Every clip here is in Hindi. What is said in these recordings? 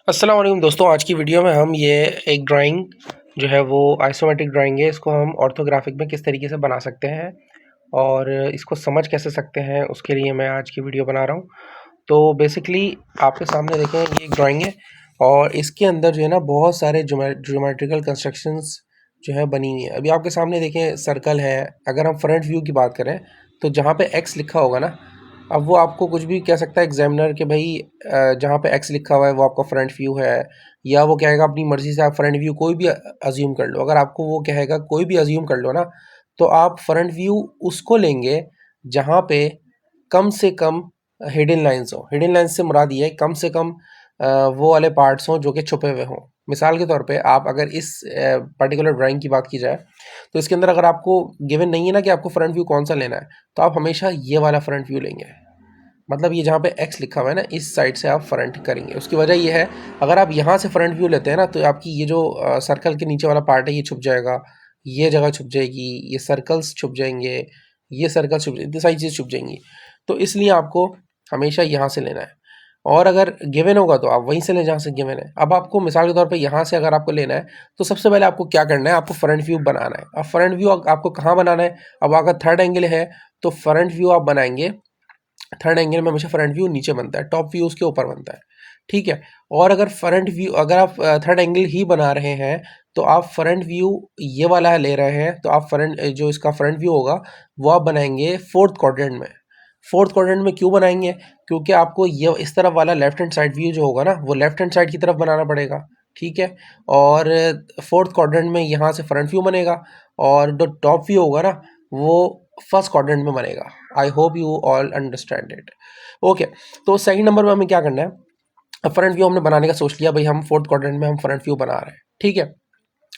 अस्सलाम वालेकुम दोस्तों, आज की वीडियो में हम ये एक ड्राइंग जो है वो आइसोमेट्रिक ड्राइंग है। इसको हम ऑर्थोग्राफिक में किस तरीके से बना सकते हैं और इसको समझ कैसे सकते हैं, उसके लिए मैं आज की वीडियो बना रहा हूँ। तो बेसिकली आपके सामने देखें, ये एक ड्राइंग है और इसके अंदर जो है ना बहुत सारे ज्योमेट्रिकल कंस्ट्रक्शंस जो है बनी हुई है। अभी आपके सामने देखें, सर्कल है। अगर हम फ्रंट व्यू की बात करें तो जहाँ पे एक्स लिखा होगा ना, अब वो आपको कुछ भी कह सकता है एग्जामिनर कि भाई जहाँ पे एक्स लिखा हुआ है वो आपका फ्रंट व्यू है, या वो कहेगा अपनी मर्जी से आप फ्रंट व्यू कोई भी अज्यूम कर लो। अगर आपको वो कहेगा कोई भी अज्यूम कर लो ना, तो आप फ्रंट व्यू उसको लेंगे जहाँ पे कम से कम हिडन लाइंस हो। हिडन लाइंस से मुराद ये है कम से कम वो वाले पार्ट्स हों जो कि छुपे हुए हों। मिसाल के तौर पे आप अगर इस पर्टिकुलर ड्राइंग की बात की जाए तो इसके अंदर अगर आपको गिवन नहीं है ना कि आपको फ्रंट व्यू कौन सा लेना है, तो आप हमेशा ये वाला फ्रंट व्यू लेंगे। मतलब ये जहाँ पे एक्स लिखा हुआ है ना, इस साइड से आप फ्रंट करेंगे। उसकी वजह ये है, अगर आप यहाँ से फ्रंट व्यू लेते हैं ना, तो आपकी ये जो सर्कल के नीचे वाला पार्ट है ये छुप जाएगा, ये जगह छुप जाएगी, ये सर्कल्स छुप जाएंगे, ये सर्कल छुप जाएंगे, इतनी सारी चीज़ छुप जाएंगी। तो इसलिए आपको हमेशा यहाँ से लेना है। और अगर गिवन होगा तो आप वहीं से लें जहाँ से गिवन है। अब आपको मिसाल के तौर पे यहाँ से अगर आपको लेना है, तो सबसे पहले आपको क्या करना है, आपको फ्रंट व्यू बनाना है। अब फ्रंट व्यू आपको कहाँ बनाना है? अब अगर थर्ड एंगल है तो फ्रंट व्यू आप बनाएंगे, थर्ड एंगल में हमेशा फ्रंट व्यू नीचे बनता है, टॉप व्यू उसके ऊपर बनता है। ठीक है। और अगर फ्रंट व्यू, अगर आप थर्ड एंगल ही बना रहे हैं तो आप फ्रंट व्यू ये वाला ले रहे हैं, तो आप फ्रंट जो इसका फ्रंट व्यू होगा वो आप बनाएंगे फोर्थ क्वाड्रेंट में। फोर्थ क्वाड्रेंट में क्यों बनाएंगे? क्योंकि आपको ये इस तरफ वाला लेफ्ट हैंड साइड व्यू जो होगा ना, वो लेफ्ट हैंड साइड की तरफ बनाना पड़ेगा। ठीक है। और फोर्थ क्वाड्रेंट में यहाँ से फ्रंट व्यू बनेगा, और जो टॉप व्यू होगा ना वो फर्स्ट क्वाड्रेंट में बनेगा। I hope you all understand it. Okay. तो सेकंड नंबर में हमें क्या करना है, अब फ्रंट व्यू हमने बनाने का सोच लिया भाई, हम फोर्थ क्वाड्रेंट में हम फ्रंट व्यू बना रहे हैं। ठीक है।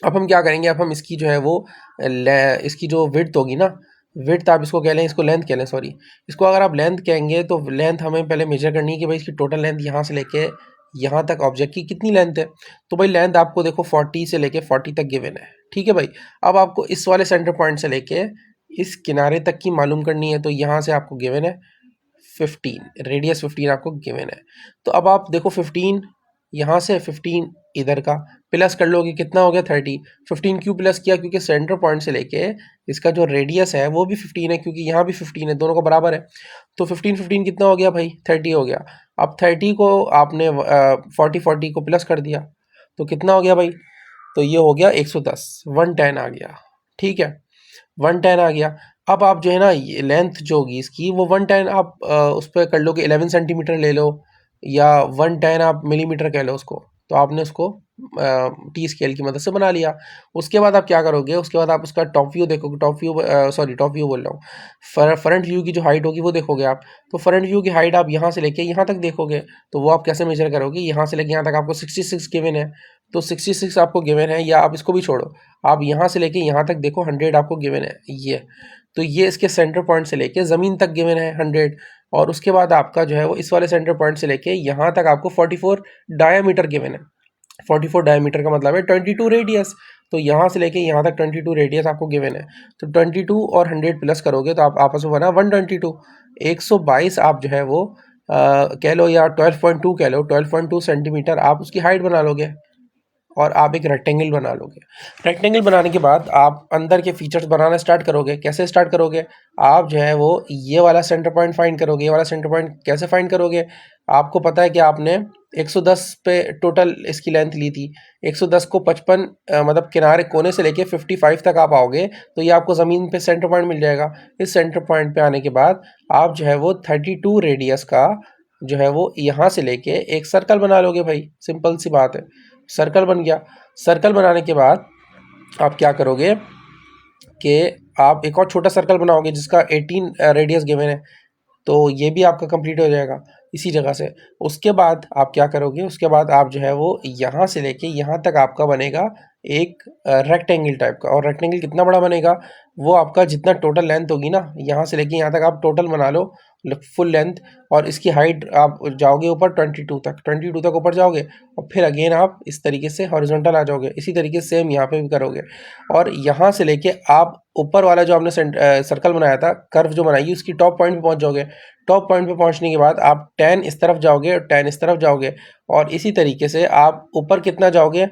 अब हम क्या करेंगे, अब हम इसकी जो है वो इसकी जो विड्थ होगी ना, विड्थ आप इसको कह लें, इसको लेंथ कह लें, सॉरी। इसको अगर आप लेंथ कहेंगे तो लेंथ हमें पहले मेजर करनी है कि भाई इसकी टोटल लेंथ यहाँ से लेके यहाँ तक ऑब्जेक्ट की कितनी लेंथ है। तो भाई लेंथ आपको देखो 40 से लेके 40 तक गिवन है। ठीक है भाई। अब आपको इस वाले सेंटर पॉइंट से लेके इस किनारे तक की मालूम करनी है, तो यहाँ से आपको गिवन है 15, रेडियस 15 आपको गिवन है। तो अब आप देखो 15 यहाँ से 15 इधर का प्लस कर लोगे, कितना हो गया 30। 15 क्यों प्लस किया? क्योंकि सेंटर पॉइंट से लेके इसका जो रेडियस है वो भी 15 है, क्योंकि यहाँ भी 15 है, दोनों का बराबर है। तो 15 15 कितना हो गया भाई? 30 हो गया। अब 30 को आपने 40 40 को प्लस कर दिया, तो कितना हो गया भाई? तो ये हो गया 110, 110 आ गया। ठीक है। 110 आ गया। अब आप जो है ना, ये लेंथ जो होगी इसकी वो 110 आप उस पर कर लो कि 11 सेंटीमीटर ले लो, या 110 आप मिलीमीटर कह लो उसको। तो आपने उसको टी स्केल की मदद से बना लिया। उसके बाद आप क्या करोगे, उसके बाद आप उसका टॉप व्यू देखोगे, top view sorry top view बोल रहा हूँ, फ्रंट व्यू की जो हाइट होगी वो देखोगे आप। तो फ्रंट व्यू की हाइट आप यहाँ से लेके यहाँ तक देखोगे, तो वो आप कैसे मेजर करोगे? यहाँ से लेके यहाँ तक आपको 66 गिवन है, तो 66 आपको गिवन है, या आप इसको भी छोड़ो, आप यहाँ से लेके यहाँ तक देखो 100 आपको गिवन है ये। तो ये इसके सेंटर पॉइंट से लेके ज़मीन तक गिवन है 100। और उसके बाद आपका जो है वो इस वाले सेंटर पॉइंट से लेके यहाँ तक आपको 44 डायामीटर गिवन है। 44 डायमीटर का मतलब है 22 रेडियस। तो यहाँ से लेके यहाँ तक 22 रेडियस आपको गिवन है। तो 22 और 100 प्लस करोगे तो आप आपस में बना 122, 122 आप जो है वो कह लो, या 12.2 कह लो, 12.2 सेंटीमीटर आप उसकी हाइट बना लोगे, और आप एक रेक्टेंगल बना लोगे। रेक्टेंगल बनाने के बाद आप अंदर के फीचर्स बनाना स्टार्ट करोगे। कैसे स्टार्ट करोगे? आप जो है वो ये वाला सेंटर पॉइंट फाइंड करोगे। ये वाला सेंटर पॉइंट कैसे फाइंड करोगे? आपको पता है कि आपने 110 पे टोटल इसकी लेंथ ली थी। 110 को 55 मतलब किनारे कोने से लेके 55 तक आप आओगे, तो ये आपको ज़मीन पे सेंटर पॉइंट मिल जाएगा। इस सेंटर पॉइंट पे आने के बाद आप जो है वो 32 रेडियस का जो है वो यहाँ से लेके एक सर्कल बना लोगे भाई। सिंपल सी बात है, सर्कल बन गया। सर्कल बनाने के बाद आप क्या करोगे कि आप एक और छोटा सर्कल बनाओगे जिसका 18 रेडियस गिवन है, तो ये भी आपका कंप्लीट हो जाएगा इसी जगह से। उसके बाद आप क्या करोगे, उसके बाद आप जो है वो यहाँ से लेके यहाँ तक आपका बनेगा एक रेक्टेंगल टाइप का। और रेक्टेंगल कितना बड़ा बनेगा? वो आपका जितना टोटल लेंथ होगी ना, यहाँ से लेके यहाँ तक आप टोटल बना लो, फुल लेंथ, और इसकी हाइट आप जाओगे ऊपर 22 तक ऊपर जाओगे, और फिर अगेन आप इस तरीके से हॉरिजॉन्टल आ जाओगे। इसी तरीके से सेम यहाँ पे भी करोगे, और यहाँ से लेके आप ऊपर वाला जो आपने सर्कल बनाया था, कर्व जो बनाई, उसकी टॉप पॉइंट पे पहुँच जाओगे। टॉप पॉइंट पे पहुँचने के बाद आप 10 इस तरफ जाओगे और 10 इस तरफ जाओगे, और इसी तरीके से आप ऊपर कितना जाओगे,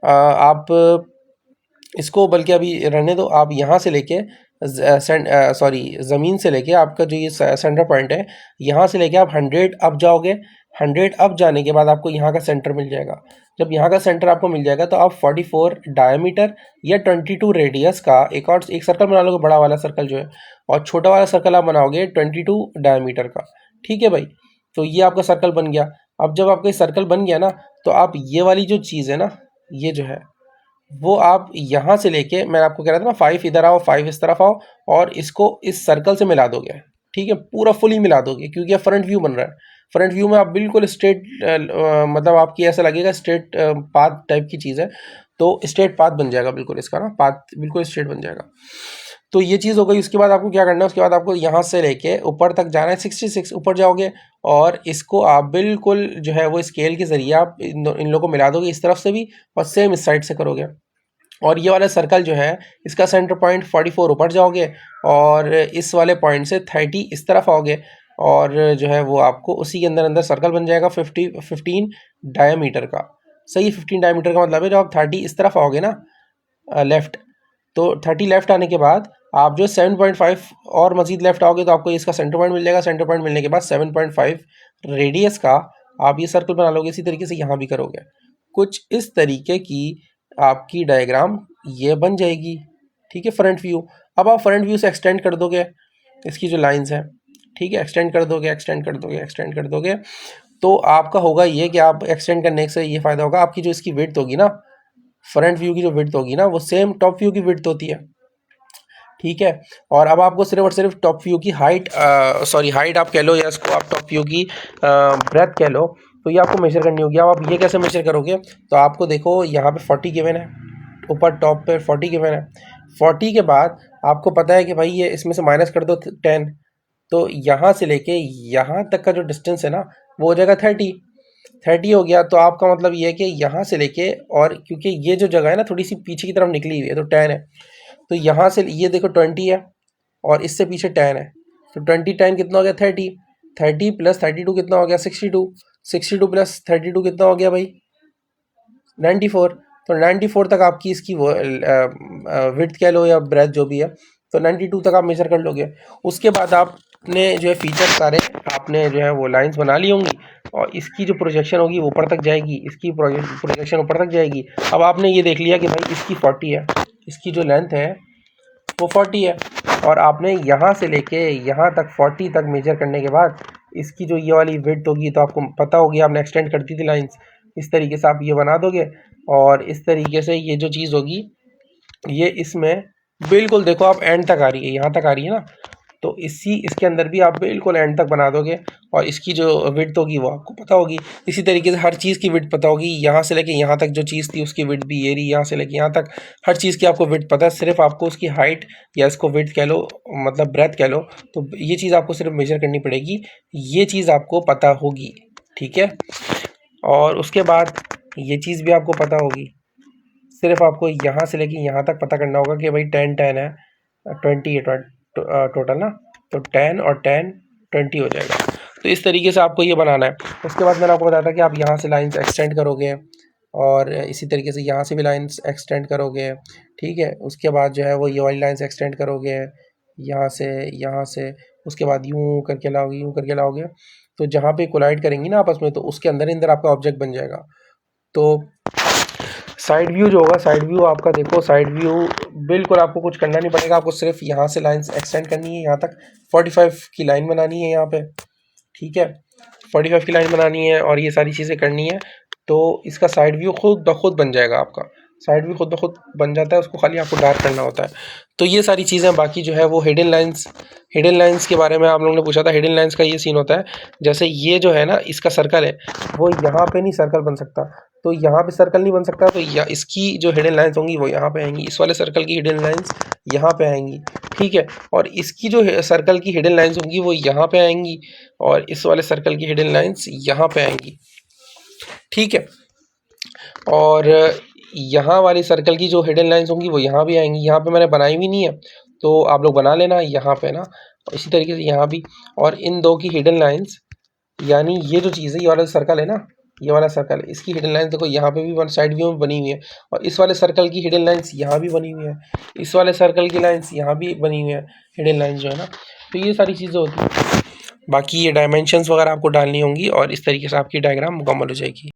आप इसको बल्कि अभी रहने दो, आप यहाँ से लेके ज़मीन से लेके आपका जो ये सेंटर पॉइंट है, यहाँ से लेके आप 100 अप जाओगे। 100 अप जाने के बाद आपको यहाँ का सेंटर मिल जाएगा। जब यहाँ का सेंटर आपको मिल जाएगा तो आप 44 डायमीटर या 22 रेडियस का एक सर्कल बना लोगे, बड़ा वाला सर्कल जो है, और छोटा वाला सर्कल आप बनाओगे 22 डायमीटर का। ठीक है भाई, तो ये आपका सर्कल बन गया। अब जब आपका सर्कल बन गया ना, तो आप ये वाली जो चीज़ है ना, ये जो है वो आप यहाँ से लेके, मैं आपको कह रहा था ना 5 इधर आओ, 5 इस तरफ आओ, और इसको इस सर्कल से मिला दोगे। ठीक है, पूरा फुली मिला दोगे, क्योंकि ये फ्रंट व्यू बन रहा है। फ्रंट व्यू में आप बिल्कुल स्ट्रेट, मतलब आपकी ऐसा लगेगा स्ट्रेट पाथ टाइप की चीज़ है, तो स्ट्रेट पाथ बन जाएगा बिल्कुल, इसका ना पाथ बिल्कुल स्ट्रेट बन जाएगा। तो ये चीज़ हो गई। उसके बाद आपको क्या करना है, उसके बाद आपको यहाँ से लेके ऊपर तक जाना है, 66 ऊपर जाओगे, और इसको आप बिल्कुल जो है वो स्केल के ज़रिए आप इन लोगों को मिला दोगे, इस तरफ से भी और सेम इस साइड से करोगे। और ये वाला सर्कल जो है, इसका सेंटर पॉइंट 44 ऊपर जाओगे, और इस वाले पॉइंट से 30 इस तरफ आओगे, और जो है वो आपको उसी के अंदर अंदर सर्कल बन जाएगा 15 डायमीटर का। सही, 15 डायमीटर का मतलब है जब आप 30 इस तरफ आओगे ना, लेफ़्ट, तो 30 लेफ़्ट आने के बाद आप जो 7.5 और मज़ीद लेफ़्ट आओगे तो आपको इसका सेंटर पॉइंट मिल जाएगा। सेंटर पॉइंट मिलने के बाद 7.5 रेडियस का आप ये सर्कल बना लोगे। इसी तरीके से यहाँ भी करोगे। कुछ इस तरीके की आपकी डायग्राम ये बन जाएगी। ठीक है, फ्रंट व्यू। अब आप फ्रंट व्यू से एक्सटेंड कर दोगे इसकी जो लाइंस हैं, ठीक है, एक्सटेंड कर दोगे, तो आपका होगा ये कि आप एक्सटेंड करने से ये फ़ायदा होगा, आपकी जो इसकी विड्थ होगी ना, फ्रंट व्यू की जो विड्थ होगी ना, वो सेम टॉप व्यू की विड्थ होती है। ठीक है, और अब आपको सिर्फ और सिर्फ टॉप व्यू की हाइट आप कह लो, या इसको आप टॉप व्यू की ब्रेथ कह लो, तो ये आपको मेजर करनी होगी। अब आप ये कैसे मेजर करोगे, तो आपको देखो यहाँ पे 40 गिवन है, ऊपर टॉप पे 40 गिवन है। 40 के बाद आपको पता है कि भाई ये इसमें से माइनस कर दो 10, तो यहाँ से लेके यहाँ तक का जो डिस्टेंस है ना, वो हो जाएगा 30 हो गया। तो आपका मतलब ये है कि यहाँ से लेके, और क्योंकि ये जो जगह है ना थोड़ी सी पीछे की तरफ निकली हुई है, तो 10 है, तो यहाँ से ये देखो 20 है, और इससे पीछे 10 है, तो 20 10 कितना हो गया 30 प्लस 32 कितना हो गया 62 प्लस 32 कितना हो गया भाई 94। तो 94 तक आपकी इसकी वो विड्थ कह लो या ब्रेथ जो भी है, तो 92 तक आप मेजर कर लोगे। उसके बाद आपने जो है फीचर सारे आपने जो है वो लाइंस बना ली होंगी, और इसकी जो प्रोजेक्शन होगी वो ऊपर तक जाएगी, इसकी प्रोजेक्शन ऊपर तक जाएगी। अब आपने ये देख लिया कि भाई इसकी 40 है, इसकी जो लेंथ है वो 40 है, और आपने यहाँ से लेके यहाँ तक 40 तक मेजर करने के बाद इसकी जो ये वाली विड्थ होगी, तो आपको पता होगी, आपने एक्सटेंड कर दी थी लाइंस, इस तरीके से आप ये बना दोगे, और इस तरीके से ये जो चीज़ होगी ये इसमें बिल्कुल देखो आप एंड तक आ रही है, यहाँ तक आ रही है ना, तो इसके अंदर भी आप बिल्कुल एंड तक बना दोगे, और इसकी जो विड्थ होगी वो आपको पता होगी। इसी तरीके से हर चीज़ की विड्थ पता होगी, यहाँ से लेके यहाँ तक जो चीज़ थी उसकी विड्थ भी ये रही, यहाँ से लेके यहाँ तक हर चीज़ की आपको विड्थ पता है। सिर्फ आपको उसकी हाइट या इसको विड्थ कह लो, मतलब ब्रेथ कह लो, तो ये चीज़ आपको सिर्फ मेजर करनी पड़ेगी, ये चीज़ आपको पता होगी। ठीक है, और उसके बाद ये चीज़ भी आपको पता होगी, सिर्फ आपको यहाँ से लेके यहाँ तक पता करना होगा कि भाई 10 है, 20 है टोटल ना, तो 10 और 10 20 हो जाएगा। तो इस तरीके से आपको ये बनाना है। उसके बाद मैंने आपको बताया था कि आप यहाँ से लाइंस एक्सटेंड करोगे, और इसी तरीके से यहाँ से भी लाइंस एक्सटेंड करोगे। ठीक है, उसके बाद जो है वो ये वाली लाइंस एक्सटेंड करोगे यहाँ से, उसके बाद यूँ करके लाओगे, तो जहाँ पे कोलाइड करेंगी ना आपस में, तो उसके अंदर आपका ऑब्जेक्ट बन जाएगा। तो साइड व्यू जो होगा, साइड व्यू आपका देखो, साइड व्यू बिल्कुल आपको कुछ करना नहीं पड़ेगा, आपको सिर्फ यहाँ से लाइंस एक्सटेंड करनी है, यहाँ तक 45 की लाइन बनानी है यहाँ पे। ठीक है, 45 की लाइन बनानी है और ये सारी चीज़ें करनी है, तो इसका साइड व्यू खुद ब खुद बन जाएगा। आपका साइड व्यू खुद ब खुद बन जाता है, उसको खाली आपको डार्क करना होता है। तो ये सारी चीज़ें, बाकी जो है वो हिडन लाइंस के बारे में आप लोगों ने पूछा था। हिडन लाइंस का ये सीन होता है, जैसे ये जो है ना इसका सर्कल है, वो यहाँ पे नहीं सर्कल बन सकता, तो यहाँ पे सर्कल नहीं बन सकता, तो इसकी जो हिडन लाइंस होंगी वो यहाँ पे आएंगी, इस वाले सर्कल की हिडन लाइंस यहाँ पे आएंगी, ठीक है। और इसकी जो सर्कल की हिडन लाइंस होंगी वो यहाँ पे आएंगी, और इस वाले सर्कल की हिडन लाइंस यहाँ पे आएंगी, ठीक है। और यहाँ वाली सर्कल की जो हिडन लाइंस होंगी वो यहाँ भी आएंगी। यहाँ पे मैंने बनाई भी नहीं है, तो आप लोग बना लेना यहाँ पे ना, इसी तरीके से यहाँ भी। और इन दो की हिडन लाइंस, यानी ये जो चीज़ है, ये वाला सर्कल है ना, ये वाला सर्कल है, इसकी हिडन लाइंस देखो यहाँ पे भी वन साइड व्यू में बनी हुई है, और इस वाले सर्कल की हिडन लाइंस यहाँ भी बनी हुई है, इस वाले सर्कल की लाइंस यहाँ भी बनी हुई है, हिडन लाइंस जो है ना। तो ये सारी चीज़ें होती हैं। बाकी ये डायमेंशंस वगैरह आपको डालनी होंगी, और इस तरीके से आपकी डायग्राम मुकम्मल हो जाएगी।